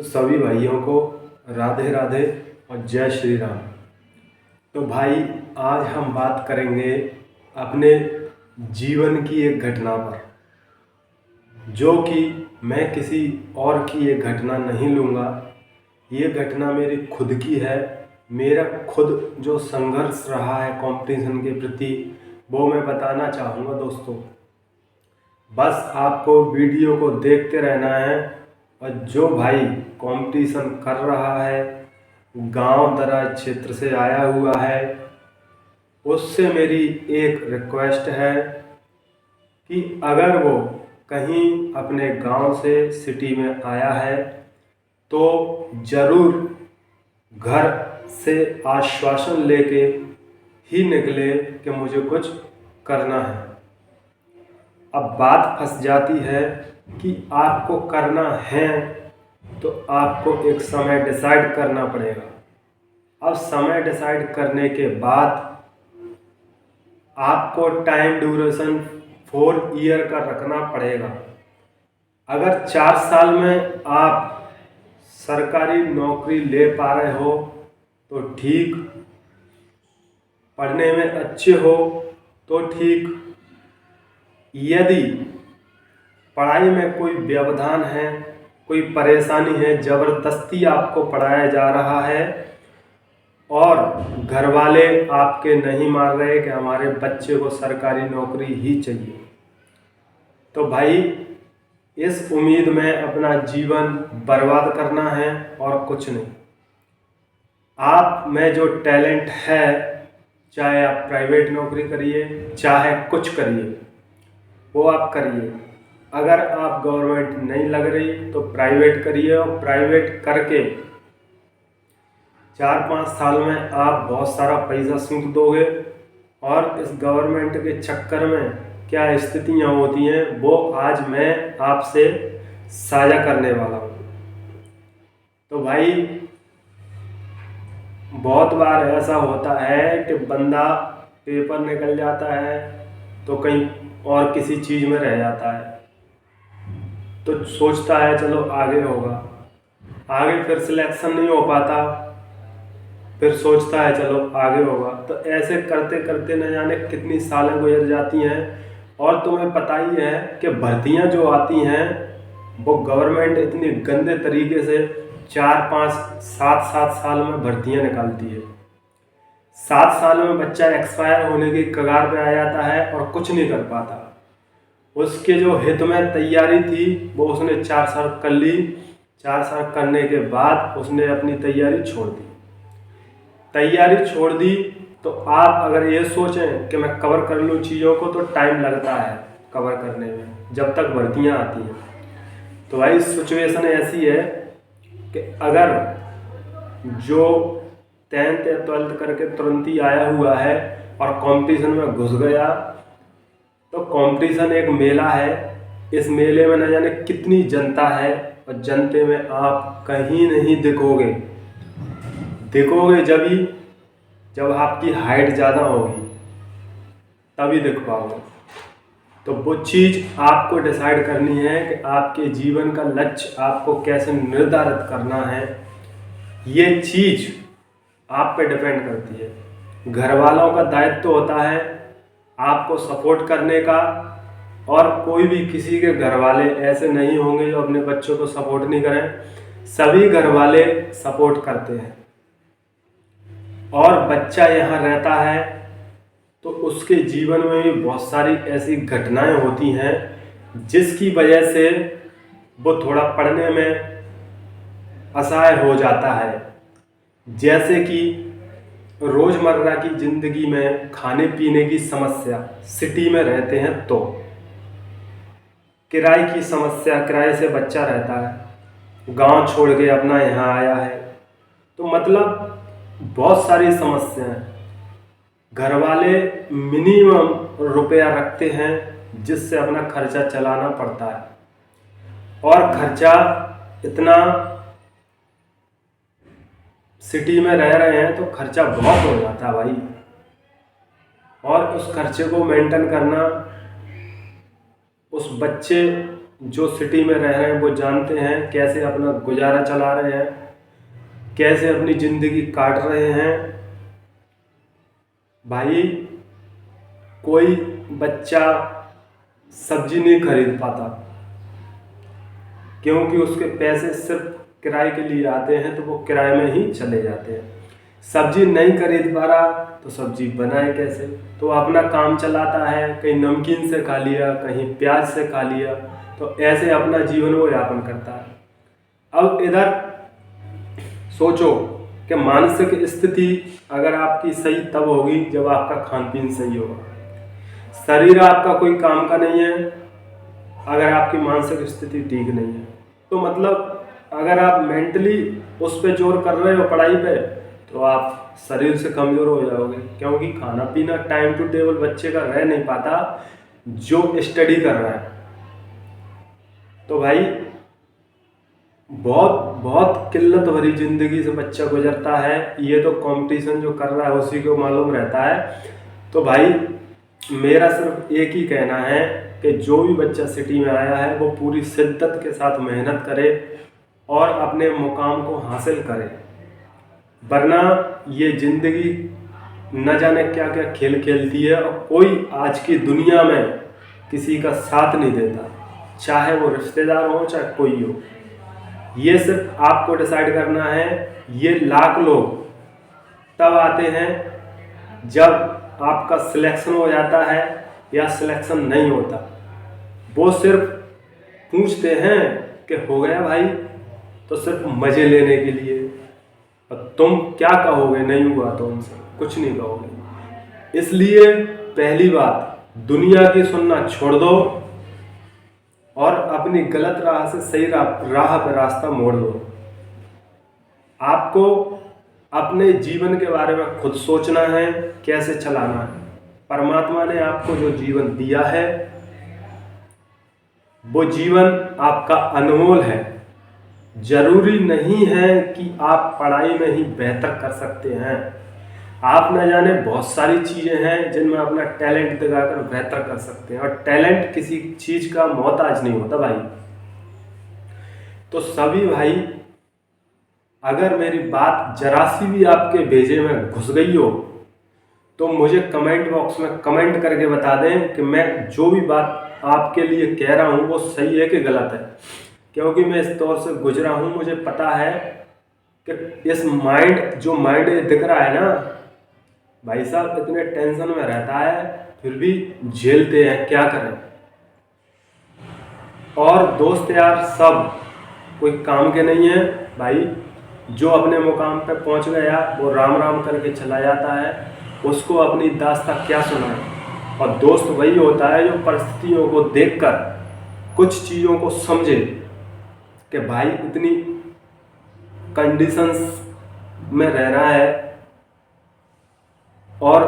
तो सभी भाइयों को राधे राधे और जय श्री राम। तो भाई आज हम बात करेंगे अपने जीवन की एक घटना पर, जो कि मैं किसी और की ये घटना नहीं लूँगा। ये घटना मेरी खुद की है। मेरा खुद जो संघर्ष रहा है कंपटीशन के प्रति, वो मैं बताना चाहूँगा दोस्तों। बस आपको वीडियो को देखते रहना है। और जो भाई कंपटीशन कर रहा है, गांव दराज क्षेत्र से आया हुआ है, उससे मेरी एक रिक्वेस्ट है कि अगर वो कहीं अपने गांव से सिटी में आया है तो ज़रूर घर से आश्वासन लेके ही निकले कि मुझे कुछ करना है। अब बात फंस जाती है कि आपको करना है तो आपको एक समय डिसाइड करना पड़ेगा। अब समय डिसाइड करने के बाद आपको टाइम ड्यूरेशन 4 ईयर का रखना पड़ेगा। अगर 4 साल में आप सरकारी नौकरी ले पा रहे हो तो ठीक, पढ़ने में अच्छे हो तो ठीक। यदि पढ़ाई में कोई व्यवधान है, कोई परेशानी है, ज़बरदस्ती आपको पढ़ाया जा रहा है और घर वाले आपके नहीं मान रहे कि हमारे बच्चे को सरकारी नौकरी ही चाहिए, तो भाई इस उम्मीद में अपना जीवन बर्बाद करना है और कुछ नहीं। आप में जो टैलेंट है, चाहे आप प्राइवेट नौकरी करिए चाहे कुछ करिए, वो आप करिए। अगर आप गवर्नमेंट नहीं लग रही तो प्राइवेट करिए, और प्राइवेट करके 4-5 साल में आप बहुत सारा पैसा सूंघ दोगे। और इस गवर्नमेंट के चक्कर में क्या स्थितियाँ होती हैं वो आज मैं आपसे साझा करने वाला हूँ। तो भाई बहुत बार ऐसा होता है कि बंदा पेपर निकल जाता है तो कहीं और किसी चीज़ में रह जाता है, तो सोचता है चलो आगे होगा, आगे फिर सिलेक्शन नहीं हो पाता, फिर सोचता है चलो आगे होगा। तो ऐसे करते करते न जाने कितनी सालें गुजर जाती हैं। और तुम्हें पता ही है कि भर्तियां जो आती हैं वो गवर्नमेंट इतनी गंदे तरीके से 4-5 7-7 साल में भर्तियां निकालती है। 7 साल में बच्चा एक्सपायर होने की कगार पे आ जाता है और कुछ नहीं कर पाता। उसके जो हित में तैयारी थी वो उसने 4 साल कर ली। 4 साल करने के बाद उसने अपनी तैयारी छोड़ दी। तैयारी छोड़ दी तो आप अगर ये सोचें कि मैं कवर कर लूँ चीज़ों को, तो टाइम लगता है कवर करने में, जब तक भर्तियाँ आती हैं। तो भाई सिचुएशन ऐसी है कि अगर जो 10th या 12th करके तुरंत ही आया हुआ है और कंपटीशन में घुस गया, तो कंपटीशन एक मेला है। इस मेले में न जाने कितनी जनता है, और जनते में आप कहीं नहीं दिखोगे जब आपकी हाइट ज़्यादा होगी, तभी दिख पाओगे। तो वो चीज़ आपको डिसाइड करनी है कि आपके जीवन का लक्ष्य आपको कैसे निर्धारित करना है। ये चीज़ आप पे डिपेंड करती है। घर वालों का दायित्व होता है आपको सपोर्ट करने का, और कोई भी किसी के घर वाले ऐसे नहीं होंगे जो अपने बच्चों को सपोर्ट नहीं करें। सभी घर वाले सपोर्ट करते हैं। और बच्चा यहाँ रहता है तो उसके जीवन में भी बहुत सारी ऐसी घटनाएं होती हैं जिसकी वजह से वो थोड़ा पढ़ने में असहाय हो जाता है। जैसे कि रोज़मर्रा की ज़िंदगी में खाने पीने की समस्या, सिटी में रहते हैं तो किराए की समस्या, किराए से बच्चा रहता है, गांव छोड़ के अपना यहाँ आया है, तो मतलब बहुत सारी समस्याएं। घर वाले मिनिमम रुपया रखते हैं जिससे अपना खर्चा चलाना पड़ता है, और खर्चा इतना, सिटी में रह रहे हैं तो खर्चा बहुत हो जाता है भाई। और उस खर्चे को मेंटेन करना, उस बच्चे जो सिटी में रह रहे हैं वो जानते हैं कैसे अपना गुजारा चला रहे हैं, कैसे अपनी ज़िंदगी काट रहे हैं। भाई कोई बच्चा सब्जी नहीं खरीद पाता क्योंकि उसके पैसे सिर्फ किराए के लिए आते हैं, तो वो किराए में ही चले जाते हैं। सब्जी नहीं खरीद पा रहा तो सब्जी बनाए कैसे, तो अपना काम चलाता है, कहीं नमकीन से खा लिया, कहीं प्याज से खा लिया, तो ऐसे अपना जीवन वो यापन करता है। अब इधर सोचो कि मानसिक स्थिति अगर आपकी सही तब होगी जब आपका खान पीन सही होगा। शरीर आपका कोई काम का नहीं है अगर आपकी मानसिक स्थिति ठीक नहीं है। तो मतलब अगर आप मेंटली उस पर जोर कर रहे हो पढ़ाई पे, तो आप शरीर से कमज़ोर हो जाओगे, क्योंकि खाना पीना टाइम टू टेबल बच्चे का रह नहीं पाता जो स्टडी कर रहा है। तो भाई बहुत बहुत किल्लत भरी ज़िंदगी से बच्चा गुजरता है। ये तो कंपटीशन जो कर रहा है उसी को मालूम रहता है। तो भाई मेरा सिर्फ एक ही कहना है कि जो भी बच्चा सिटी में आया है वो पूरी शिद्दत के साथ मेहनत करे और अपने मुकाम को हासिल करे, वरना ये ज़िंदगी न जाने क्या क्या खेल खेलती है और कोई आज की दुनिया में किसी का साथ नहीं देता, चाहे वो रिश्तेदार हो चाहे कोई हो। ये सिर्फ आपको डिसाइड करना है। ये लाख लोग तब आते हैं जब आपका सिलेक्शन हो जाता है या सिलेक्शन नहीं होता। वो सिर्फ पूछते हैं कि हो गया भाई, तो सिर्फ मज़े लेने के लिए। और तुम क्या कहोगे नहीं हुआ तो उनसे कुछ नहीं कहोगे। इसलिए पहली बात, दुनिया की सुनना छोड़ दो और अपनी गलत राह से सही राह पर रास्ता मोड़ दो। आपको अपने जीवन के बारे में खुद सोचना है, कैसे चलाना है। परमात्मा ने आपको जो जीवन दिया है वो जीवन आपका अनमोल है। जरूरी नहीं है कि आप पढ़ाई में ही बेहतर कर सकते हैं। आप न जाने बहुत सारी चीज़ें हैं जिनमें अपना टैलेंट दिखाकर बेहतर कर सकते हैं, और टैलेंट किसी चीज़ का मोहताज नहीं होता भाई। तो सभी भाई, अगर मेरी बात जरा सी भी आपके भेजे में घुस गई हो तो मुझे कमेंट बॉक्स में कमेंट करके बता दें कि मैं जो भी बात आपके लिए कह रहा हूँ वो सही है कि गलत है। क्योंकि मैं इस दौर से गुजरा हूँ, मुझे पता है कि इस जो माइंड दिख रहा है ना भाई साहब, इतने टेंशन में रहता है फिर भी झेलते हैं, क्या करें। और दोस्त यार सब कोई काम के नहीं है भाई। जो अपने मुकाम पे पहुंच गया वो राम राम करके चला जाता है, उसको अपनी दास्तां क्या सुनाए। और दोस्त वही होता है जो परिस्थितियों को देखकर कुछ चीज़ों को समझे कि भाई इतनी कंडीशंस में रह रहा है और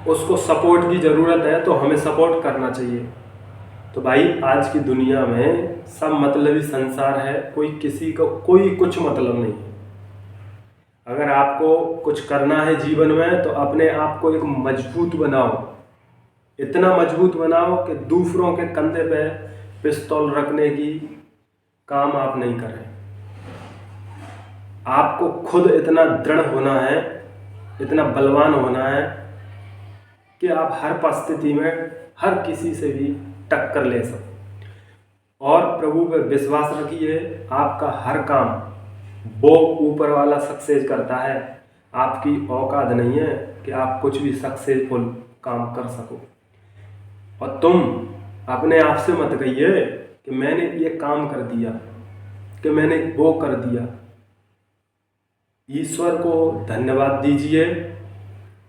उसको सपोर्ट की ज़रूरत है, तो हमें सपोर्ट करना चाहिए। तो भाई आज की दुनिया में सब मतलबी संसार है, कोई किसी को कोई कुछ मतलब नहीं है। अगर आपको कुछ करना है जीवन में तो अपने आप को एक मजबूत बनाओ, इतना मजबूत बनाओ कि दूसरों के कंधे पे पिस्तौल रखने की काम आप नहीं करें। आपको खुद इतना दृढ़ होना है, इतना बलवान होना है कि आप हर परिस्थिति में हर किसी से भी टक्कर ले सको। और प्रभु पे विश्वास रखिए, आपका हर काम वो ऊपर वाला सक्सेस करता है। आपकी औकात नहीं है कि आप कुछ भी सक्सेसफुल काम कर सको। और तुम अपने आप से मत कहिए कि मैंने ये काम कर दिया, कि मैंने वो कर दिया। ईश्वर को धन्यवाद दीजिए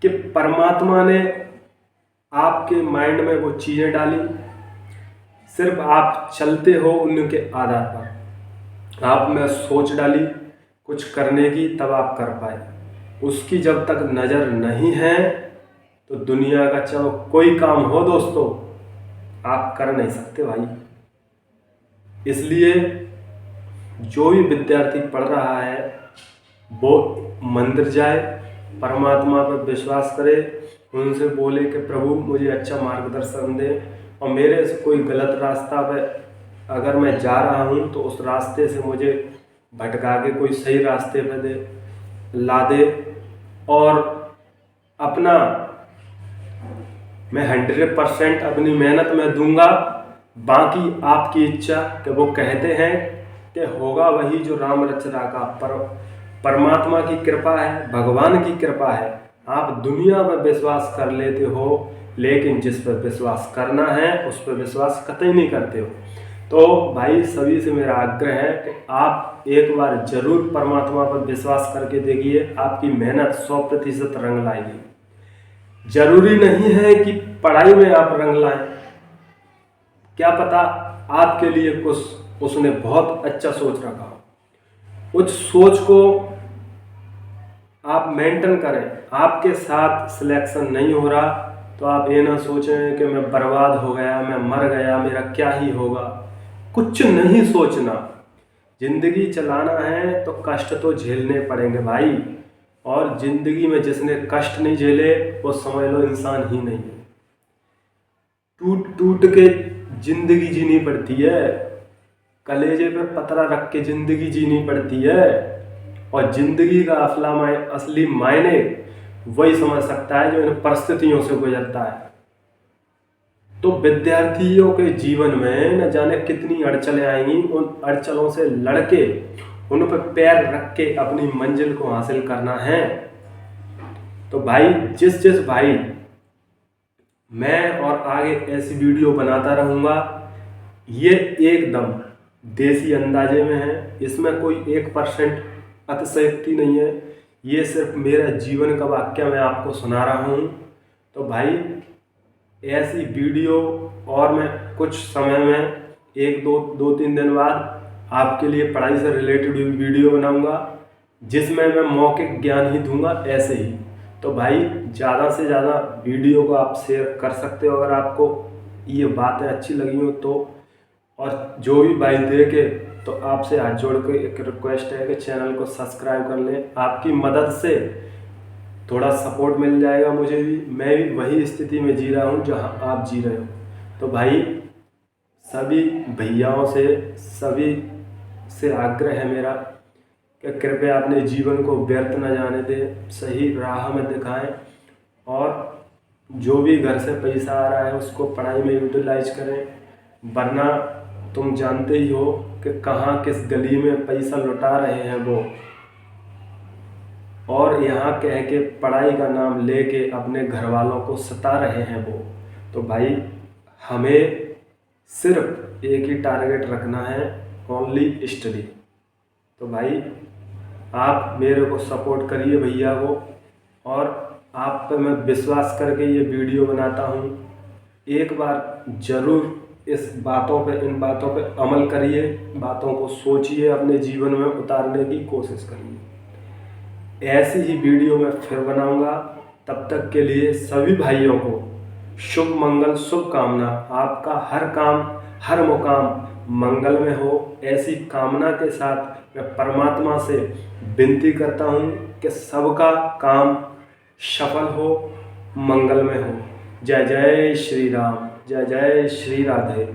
कि परमात्मा ने आपके माइंड में वो चीज़ें डाली, सिर्फ आप चलते हो उनके आधार पर। आप में सोच डाली कुछ करने की, तब आप कर पाए। उसकी जब तक नज़र नहीं है तो दुनिया का चाहे कोई काम हो दोस्तों, आप कर नहीं सकते भाई। इसलिए जो भी विद्यार्थी पढ़ रहा है वो मंदिर जाए, परमात्मा पर विश्वास करे, उनसे बोले कि प्रभु मुझे अच्छा मार्गदर्शन दे, और मेरे से कोई गलत रास्ता पे अगर मैं जा रहा हूँ तो उस रास्ते से मुझे भटका के कोई सही रास्ते पे ला दे। और अपना मैं 100% अपनी मेहनत में दूंगा, बाकी आपकी इच्छा। कि वो कहते हैं कि होगा वही जो राम रच राखा। परमात्मा की कृपा है, भगवान की कृपा है। आप दुनिया पर विश्वास कर लेते हो, लेकिन जिस पर विश्वास करना है उस पर विश्वास कतई नहीं करते हो। तो भाई सभी से मेरा आग्रह है कि आप एक बार जरूर परमात्मा पर विश्वास करके देखिए, आपकी मेहनत 100% रंग लाएगी। जरूरी नहीं है कि पढ़ाई में आप रंग लाएं, क्या पता आपके लिए कुछ उसने बहुत अच्छा सोच रखा हो। उस सोच को आप मेंटेन करें। आपके साथ सिलेक्शन नहीं हो रहा तो आप ये ना सोचें कि मैं बर्बाद हो गया, मैं मर गया, मेरा क्या ही होगा। कुछ नहीं सोचना। जिंदगी चलाना है तो कष्ट तो झेलने पड़ेंगे भाई। और जिंदगी में जिसने कष्ट नहीं झेले वो समझ लो इंसान ही नहीं है। टूट टूट के जिंदगी जीनी पड़ती है, कलेजे पे पतरा रख के जिंदगी जीनी पड़ती है। और जिंदगी का असली मायने वही समझ सकता है जो इन परिस्थितियों से गुजरता है। तो विद्यार्थियों के जीवन में न जाने कितनी अड़चनें आएंगी, उन अड़चनों से लड़के उन पर पैर रख के अपनी मंजिल को हासिल करना है। तो भाई जिस भाई मैं और आगे ऐसी वीडियो बनाता रहूँगा, ये एकदम देसी अंदाजे में है, इसमें कोई 1% अतिशयोक्ति नहीं है। ये सिर्फ मेरा जीवन का वाक्य मैं आपको सुना रहा हूँ। तो भाई ऐसी वीडियो और मैं कुछ समय में दो तीन दिन बाद आपके लिए पढ़ाई से रिलेटेड वीडियो बनाऊंगा, जिसमें मैं मौखिक ज्ञान ही दूंगा ऐसे ही। तो भाई ज़्यादा से ज़्यादा वीडियो को आप शेयर कर सकते हो अगर आपको ये बातें अच्छी लगी हो तो। और जो भी भाई देखे तो आपसे हाथ जोड़ के एक रिक्वेस्ट है कि चैनल को सब्सक्राइब कर लें। आपकी मदद से थोड़ा सपोर्ट मिल जाएगा मुझे भी। मैं भी वही स्थिति में जी रहा हूँ जहाँ आप जी रहे हो। तो भाई सभी भैयाओं से, सभी से आग्रह है मेरा कि कृपया अपने जीवन को व्यर्थ न जाने दें, सही राह में दिखाएं। और जो भी घर से पैसा आ रहा है उसको पढ़ाई में यूटिलाइज करें, वरना तुम जानते ही हो कि कहाँ किस गली में पैसा लुटा रहे हैं वो। और यहाँ कह के पढ़ाई का नाम लेके अपने घर वालों को सता रहे हैं वो। तो भाई हमें सिर्फ एक ही टारगेट रखना है, ओनली स्टडी। तो भाई आप मेरे को सपोर्ट करिए भैया को, और आप पे मैं विश्वास करके ये वीडियो बनाता हूँ। एक बार ज़रूर इन बातों पे अमल करिए, बातों को सोचिए, अपने जीवन में उतारने की कोशिश करिए। ऐसी ही वीडियो मैं फिर बनाऊंगा। तब तक के लिए सभी भाइयों को शुभ मंगल, शुभकामना। आपका हर काम, हर मुकाम मंगल में हो, ऐसी कामना के साथ मैं परमात्मा से विनती करता हूँ कि सबका काम सफल हो, मंगल में हो। जय जय श्री राम, जय जय श्री राधे।